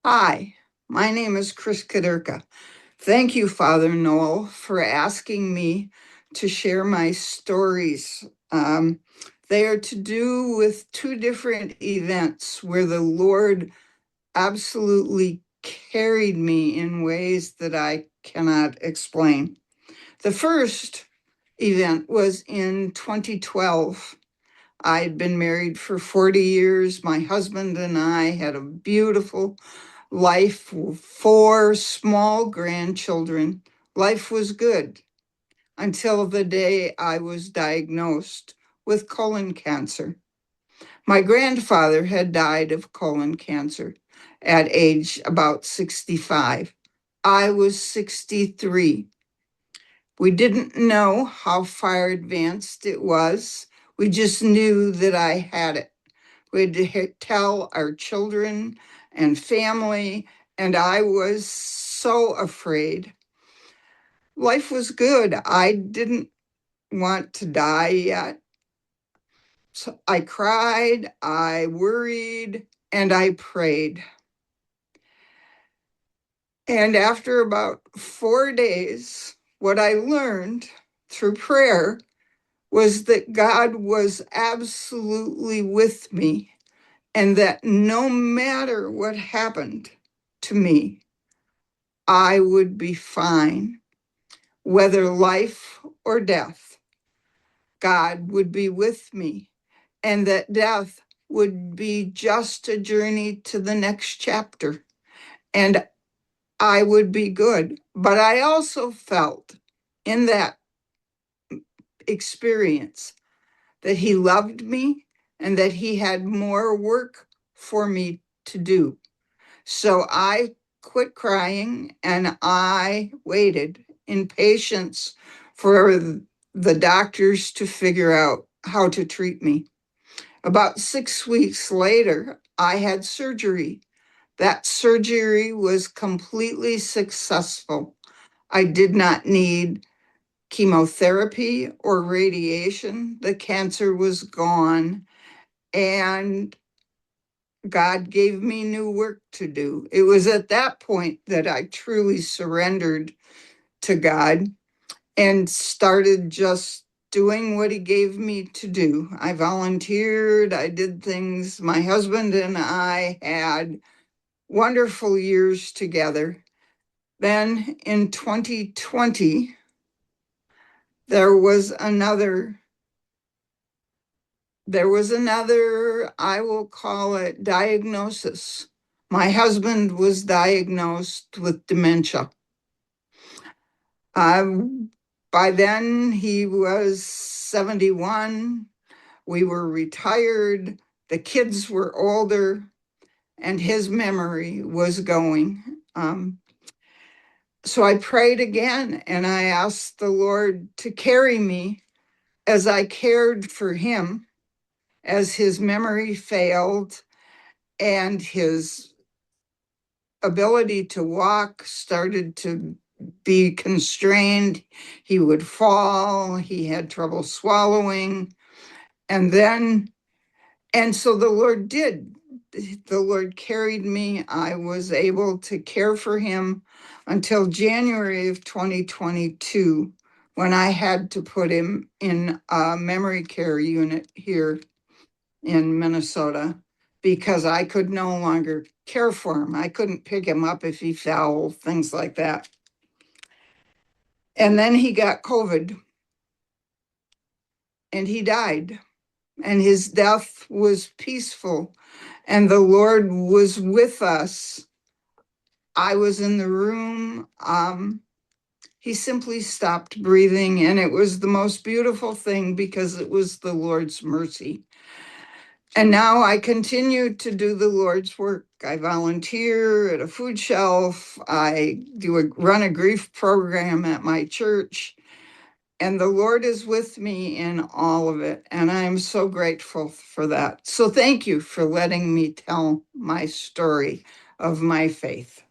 Hi, my name is Chris Kaderka. Thank you, Father Noel, for asking me to share my stories. They are to do with two different events where the Lord absolutely carried me in ways that I cannot explain. The first event was in 2012. I'd been married for 40 years. My husband and I had a beautiful life, 4 small grandchildren. Life was good until the day I was diagnosed with colon cancer. My grandfather had died of colon cancer at age about 65. I was 63. We didn't know how far advanced it was. We just knew that I had it. We had to tell our children and family, and I was so afraid. Life was good. I didn't want to die yet. So I cried, I worried, and I prayed. And after about 4 days, what I learned through prayer was that God was absolutely with me, and that no matter what happened to me, I would be fine. Whether life or death, God would be with me, and that death would be just a journey to the next chapter, and I would be good. But I also felt in that experience that He loved me and that He had more work for me to do. So I quit crying and I waited in patience for the doctors to figure out how to treat me. About 6 weeks later, I had surgery. That surgery was completely successful. I did not need chemotherapy or radiation. The cancer was gone, and God gave me new work to do. It was at that point that I truly surrendered to God and started just doing what He gave me to do. I volunteered, I did things. My husband and I had wonderful years together. Then in 2020, there was another, I will call it diagnosis. My husband was diagnosed with dementia. By then, he was 71. We were retired. The kids were older, and his memory was going. So I prayed again, and I asked the Lord to carry me as I cared for him, as his memory failed and his ability to walk started to be constrained. He would fall, he had trouble swallowing. And so the Lord did. The Lord carried me. I was able to care for him until January of 2022, when I had to put him in a memory care unit here in Minnesota because I could no longer care for him. I couldn't pick him up if he fell, things like that. And then he got COVID and he died, and his death was peaceful, and the Lord was with us. I was in the room. He simply stopped breathing, and it was the most beautiful thing because it was the Lord's mercy. And now I continue to do the Lord's work. I volunteer at a food shelf. I run a grief program at my church. And the Lord is with me in all of it. And I'm so grateful for that. So thank you for letting me tell my story of my faith.